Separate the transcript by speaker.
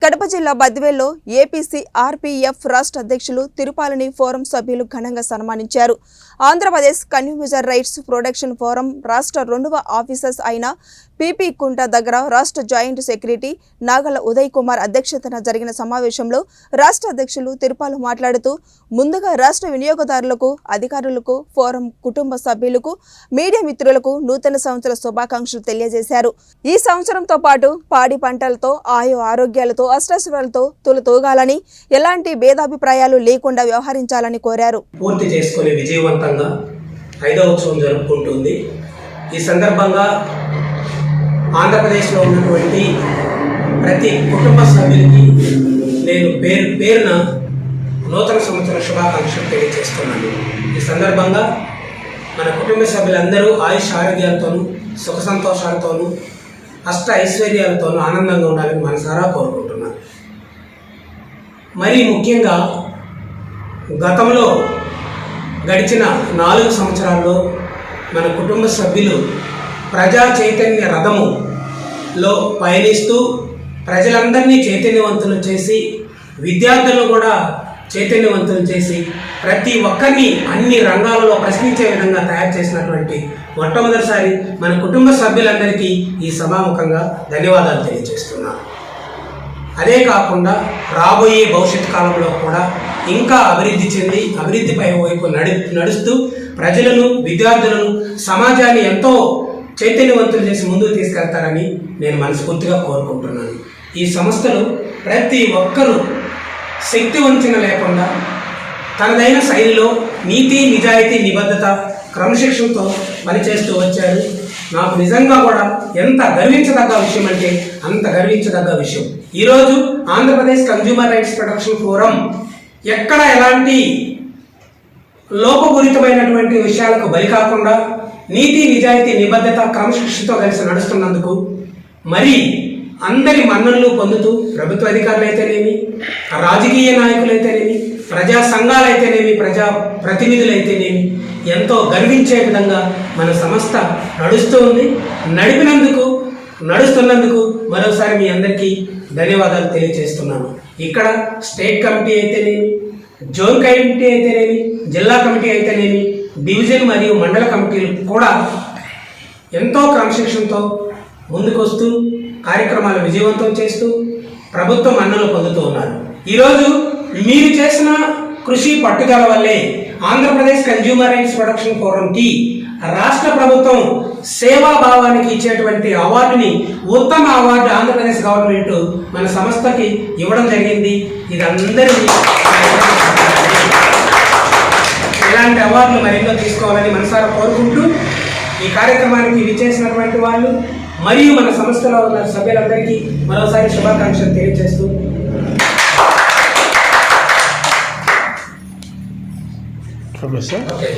Speaker 1: కడప జిల్లా బద్వేల్లో APC RPF రాష్ట్ర అధ్యక్షులు తిరుపాలని ఫోరం సభ్యులు ఘనంగా సన్మానించారు. Andhra Pradesh consumer rights protection forum రాష్ట్ర 2వ ఆఫీసర్స్ అయిన పీపీ కుంట దగ్గర రాష్ట్ర జాయింట్ సెక్రటరీ నాగల ఉదయ్ కుమార్ అధ్యక్షతన జరిగిన సమావేశంలో రాష్ట్ర అధ్యక్షులు తిరుపాలు మాట్లాడుతూ ముందుగా రాష్ట్ర వినియోగదారులకు, అధికారులకు, ఫోరం కుటుంబ సభ్యులకు, మీడియా మిత్రులకు నూతన సంవత్సర శుభాకాంక్షలు తెలియజేశారు. ఈ సంవత్సరంతో పాటు పాడి పంటలతో, ఆరోగ్యాలతో, అష్టైశ్వర్యాలతో తులతూగాలని, ఎలాంటి భేదాభిప్రాయాలు లేకుండా వ్యవహరించాలని కోరారు.
Speaker 2: పూర్తి చేసుకుని విజయవంతంగా 5వ ఉత్సవం జరుపుకుంటుంది. ఈ సందర్భంగా ఆంధ్రప్రదేశ్లో ఉన్నటువంటి ప్రతి కుటుంబ సభ్యులకి నేను పేరున నూతన సంవత్సర శుభాకాంక్షలు తెలియజేస్తున్నాను. ఈ సందర్భంగా మన కుటుంబ సభ్యులందరూ ఆయుష్ ఆరోగ్యాలతోనూ, సుఖ సంతోషాలతోనూ, అష్ట ఐశ్వర్యాలతోనూ ఆనందంగా ఉండాలని మనసారా కోరుకుంటున్నాను. మరీ ముఖ్యంగా గతంలో గడిచిన 4 సంవత్సరాల్లో మన కుటుంబ సభ్యులు ప్రజా చైతన్య రథములో పయనిస్తూ ప్రజలందరినీ చైతన్యవంతులు చేసి, విద్యార్థులను కూడా చైతన్యవంతులు చేసి, ప్రతి ఒక్కరిని అన్ని రంగాలలో ప్రశ్నించే విధంగా తయారు చేసినటువంటి మొట్టమొదటిసారి మన కుటుంబ సభ్యులందరికీ ఈ సభాముఖంగా ధన్యవాదాలు తెలియజేస్తున్నాను. అదే కాకుండా రాబోయే భవిష్యత్ కాలంలో కూడా ఇంకా అభివృద్ధి చెంది అభివృద్ధిపై వైపు నడుస్తూ ప్రజలను, విద్యార్థులను, సమాజాన్ని ఎంతో చైతన్యవంతులు చేసి ముందుకు తీసుకెళ్తారని నేను మనస్ఫూర్తిగా కోరుకుంటున్నాను. ఈ సంస్థలు ప్రతి ఒక్కరూ శక్తి వంచన లేకుండా తనదైన శైలిలో నీతి, నిజాయితీ, నిబద్ధత, క్రమశిక్షణతో పనిచేస్తూ వచ్చారు. నాకు నిజంగా కూడా ఎంత గర్వించదగ్గ విషయం అంటే అంత గర్వించదగ్గ విషయం. ఈరోజు Andhra Pradesh consumer rights protection forum ఎక్కడ ఎలాంటి లోపపూరితమైనటువంటి విషయాలకు బలి కాకుండా నీతి, నిజాయితీ, నిబద్ధత, క్రమశిక్షణతో కలిసి నడుస్తున్నందుకు మరి అందరి మన్ననలు పొందుతూ ప్రభుత్వ అధికారులు అయితేనేమి, రాజకీయ నాయకులు అయితేనేమి, ప్రజా సంఘాలు అయితేనేమి, ప్రజా ప్రతినిధులు అయితేనేమి ఎంతో గర్వించే విధంగా మన సంస్థ నడుస్తూ ఉంది. నడుస్తున్నందుకు మరోసారి మీ అందరికీ ధన్యవాదాలు తెలియజేస్తున్నాను. ఇక్కడ స్టేట్ కమిటీ అయితేనేమి, జోన్ కమిటీ అయితేనేమి, జిల్లా కమిటీ అయితేనేమి, డివిజన్ మరియు మండల కమిటీలు కూడా ఎంతో క్రమశిక్షణతో ముందుకొస్తూ కార్యక్రమాలు విజయవంతం చేస్తూ ప్రభుత్వం మన్ననలు పొందుతూ ఉన్నారు. ఈరోజు మీరు చేసిన కృషి, పట్టుదల వల్లే ఆంధ్రప్రదేశ్ కన్స్యూమర్ రైట్స్ ప్రొటెక్షన్ ఫోరంకి రాష్ట్ర ప్రభుత్వం సేవాభావానికి ఇచ్చేటువంటి అవార్డుని, ఉత్తమ అవార్డు ఆంధ్రప్రదేశ్ గవర్నమెంట్ మన సంస్థకి ఇవ్వడం జరిగింది. ఇది అందరినీ ఇలాంటి అవార్డులు మరెన్నో తీసుకోవాలని మనసారా కోరుకుంటూ ఈ కార్యక్రమానికి విచ్చేసినటువంటి వాళ్ళు మరియు మన సంస్థలో ఉన్న సభ్యులందరికీ మరోసారి శుభాకాంక్షలు తెలియజేస్తూ
Speaker 3: Professor? Okay.